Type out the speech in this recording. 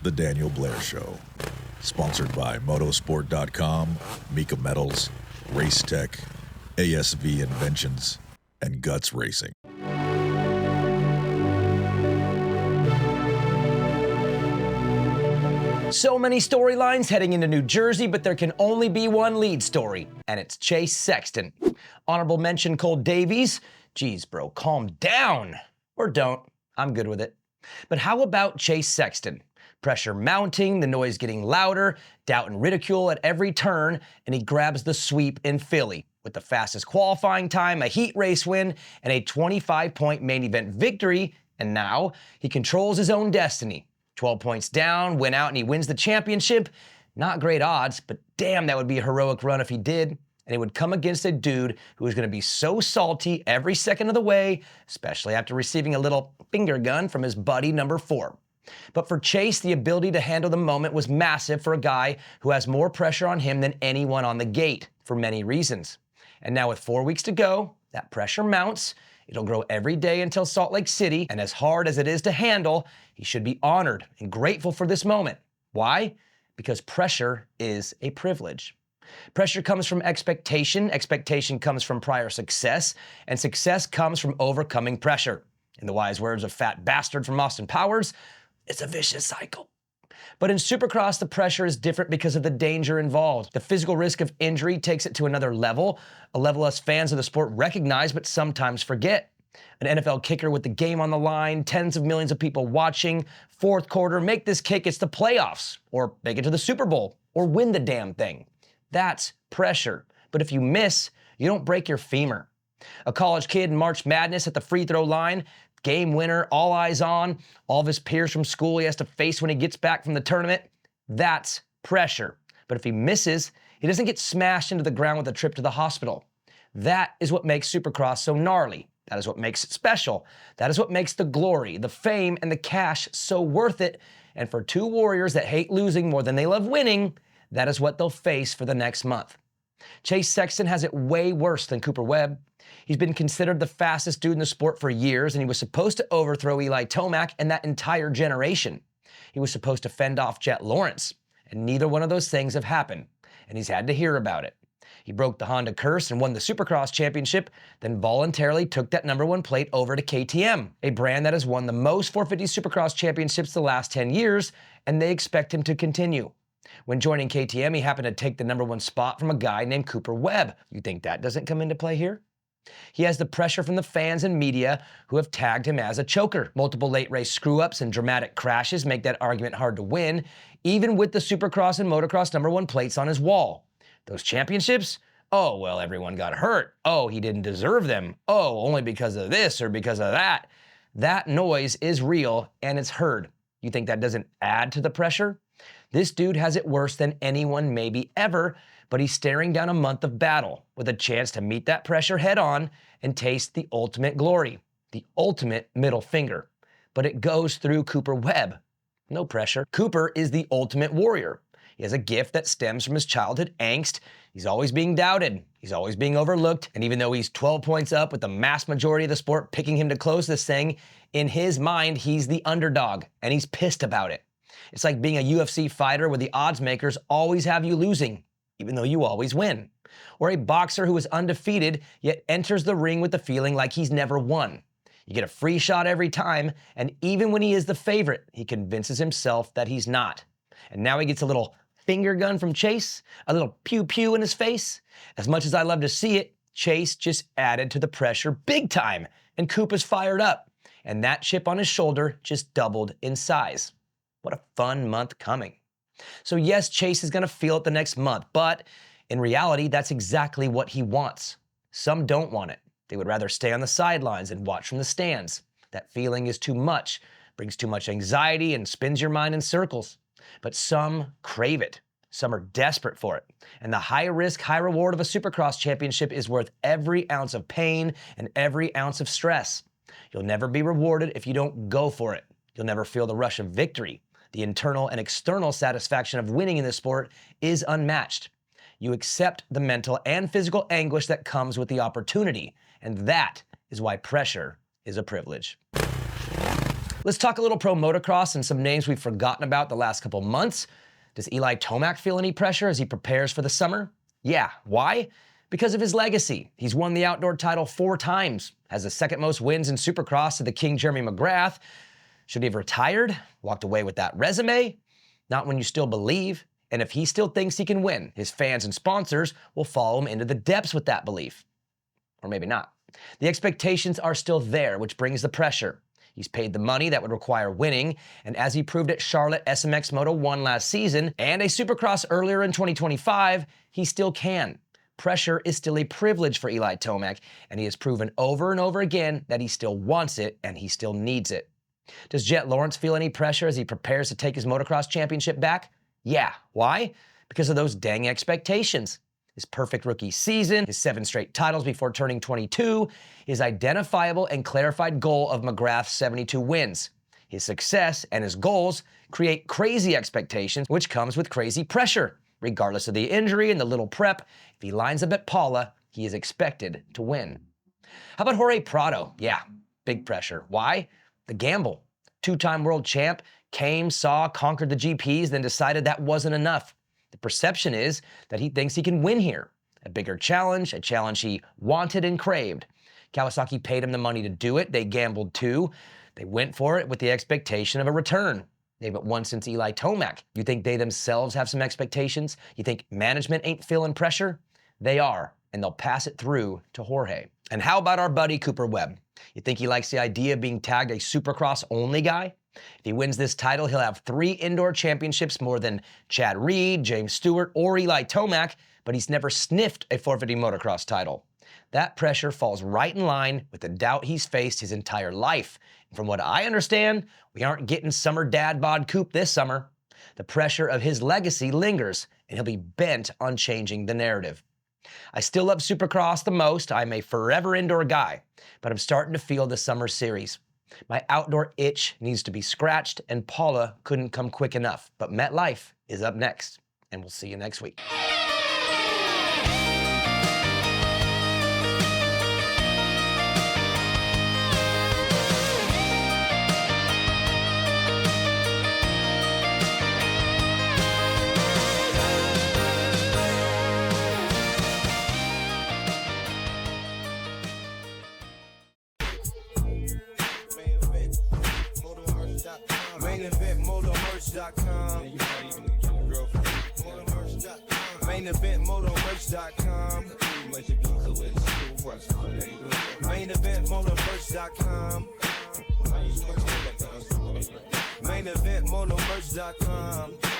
The Daniel Blair Show. Sponsored by Motosport.com, Mika Metals, Race Tech, ASV Inventions, and Guts Racing. So many storylines heading into New Jersey, but there can only be one lead story, and it's Chase Sexton. Honorable mention Cole Davies. Geez, bro, calm down. Or don't. I'm good with it. But how about Chase Sexton? Pressure mounting, the noise getting louder, doubt and ridicule at every turn, and he grabs the sweep in Philly with the fastest qualifying time, a heat race win, and a 25-point main event victory, and now he controls his own destiny. 12 points down, win out, and he wins the championship. Not great odds, but damn, that would be a heroic run if he did. And he would come against a dude who was going to be so salty every second of the way, especially after receiving a little finger gun from his buddy number 4. But for Chase, the ability to handle the moment was massive for a guy who has more pressure on him than anyone on the gate, for many reasons. And now with 4 weeks to go, that pressure mounts. It'll grow every day until Salt Lake City, and as hard as it is to handle, he should be honored and grateful for this moment. Why? Because pressure is a privilege. Pressure comes from expectation comes from prior success, and success comes from overcoming pressure. In the wise words of Fat Bastard from Austin Powers, it's a vicious cycle. But in Supercross, the pressure is different because of the danger involved. The physical risk of injury takes it to another level, a level us fans of the sport recognize but sometimes forget. An NFL kicker with the game on the line, tens of millions of people watching, fourth quarter, make this kick, it's the playoffs, or make it to the Super Bowl, or win the damn thing. That's pressure. But if you miss, you don't break your femur. A college kid in March Madness at the free throw line, game winner, all eyes on, all of his peers from school he has to face when he gets back from the tournament. That's pressure. But if he misses, he doesn't get smashed into the ground with a trip to the hospital. That is what makes Supercross so gnarly. That is what makes it special. That is what makes the glory, the fame, and the cash so worth it. And for two warriors that hate losing more than they love winning, that is what they'll face for the next month. Chase Sexton has it way worse than Cooper Webb. He's been considered the fastest dude in the sport for years, and he was supposed to overthrow Eli Tomac and that entire generation. He was supposed to fend off Jett Lawrence, and neither one of those things have happened, and he's had to hear about it. He broke the Honda curse and won the Supercross championship, then voluntarily took that #1 plate over to KTM, a brand that has won the most 450 Supercross championships the last 10 years, and they expect him to continue. When joining KTM, he happened to take the #1 spot from a guy named Cooper Webb. You think that doesn't come into play here? He has the pressure from the fans and media who have tagged him as a choker. Multiple late race screw-ups and dramatic crashes make that argument hard to win, even with the Supercross and Motocross #1 plates on his wall. Those championships? Oh, well, everyone got hurt. Oh, he didn't deserve them. Oh, only because of this or because of that. That noise is real and it's heard. You think that doesn't add to the pressure? This dude has it worse than anyone maybe ever, but he's staring down a month of battle with a chance to meet that pressure head on and taste the ultimate glory, the ultimate middle finger. But it goes through Cooper Webb. No pressure. Cooper is the ultimate warrior. He has a gift that stems from his childhood angst. He's always being doubted. He's always being overlooked. And even though he's 12 points up with the mass majority of the sport picking him to close this thing, in his mind, he's the underdog, and he's pissed about it. It's like being a UFC fighter where the odds makers always have you losing, even though you always win. Or a boxer who is undefeated, yet enters the ring with the feeling like he's never won. You get a free shot every time, and even when he is the favorite, he convinces himself that he's not. And now he gets a little finger gun from Chase, a little pew-pew in his face. As much as I love to see it, Chase just added to the pressure big time, and Coop is fired up. And that chip on his shoulder just doubled in size. What a fun month coming. So yes, Chase is going to feel it the next month, but in reality, that's exactly what he wants. Some don't want it. They would rather stay on the sidelines and watch from the stands. That feeling is too much, brings too much anxiety and spins your mind in circles. But some crave it. Some are desperate for it. And the high risk, high reward of a Supercross championship is worth every ounce of pain and every ounce of stress. You'll never be rewarded if you don't go for it. You'll never feel the rush of victory. The internal and external satisfaction of winning in this sport is unmatched. You accept the mental and physical anguish that comes with the opportunity, and that is why pressure is a privilege. Let's talk a little pro motocross and some names we've forgotten about the last couple months. Does Eli Tomac feel any pressure as he prepares for the summer? Yeah. Why? Because of his legacy. He's won the outdoor title 4 times, has the second most wins in Supercross to the King Jeremy McGrath. Should he have retired? Walked away with that resume? Not when you still believe. And if he still thinks he can win, his fans and sponsors will follow him into the depths with that belief. Or maybe not. The expectations are still there, which brings the pressure. He's paid the money that would require winning, and as he proved at Charlotte SMX Moto 1 last season and a Supercross earlier in 2025, he still can. Pressure is still a privilege for Eli Tomac, and he has proven over and over again that he still wants it and he still needs it. Does Jett Lawrence feel any pressure as he prepares to take his motocross championship back? Yeah. Why? Because of those dang expectations. His perfect rookie season, his 7 straight titles before turning 22, his identifiable and clarified goal of McGrath's 72 wins. His success and his goals create crazy expectations, which comes with crazy pressure. Regardless of the injury and the little prep, if he lines up at Paula, he is expected to win. How about Jorge Prado? Yeah, big pressure. Why? The gamble. 2-time world champ, came, saw, conquered the GPs, then decided that wasn't enough. The perception is that he thinks he can win here. A bigger challenge, a challenge he wanted and craved. Kawasaki paid him the money to do it. They gambled too. They went for it with the expectation of a return. They haven't won since Eli Tomac. You think they themselves have some expectations? You think management ain't feeling pressure? They are, and they'll pass it through to Jorge. And how about our buddy Cooper Webb? You think he likes the idea of being tagged a Supercross-only guy? If he wins this title, he'll have 3 indoor championships more than Chad Reed, James Stewart, or Eli Tomac, but he's never sniffed a 450 motocross title. That pressure falls right in line with the doubt he's faced his entire life. And from what I understand, we aren't getting summer dad bod Coop this summer. The pressure of his legacy lingers, and he'll be bent on changing the narrative. I still love Supercross the most. I'm a forever indoor guy, but I'm starting to feel the summer series. My outdoor itch needs to be scratched, and Paula couldn't come quick enough. But MetLife is up next, and we'll see you next week. MainEventMotomerch.com. MainEventMotomerch.com. MainEventMotomerch.com.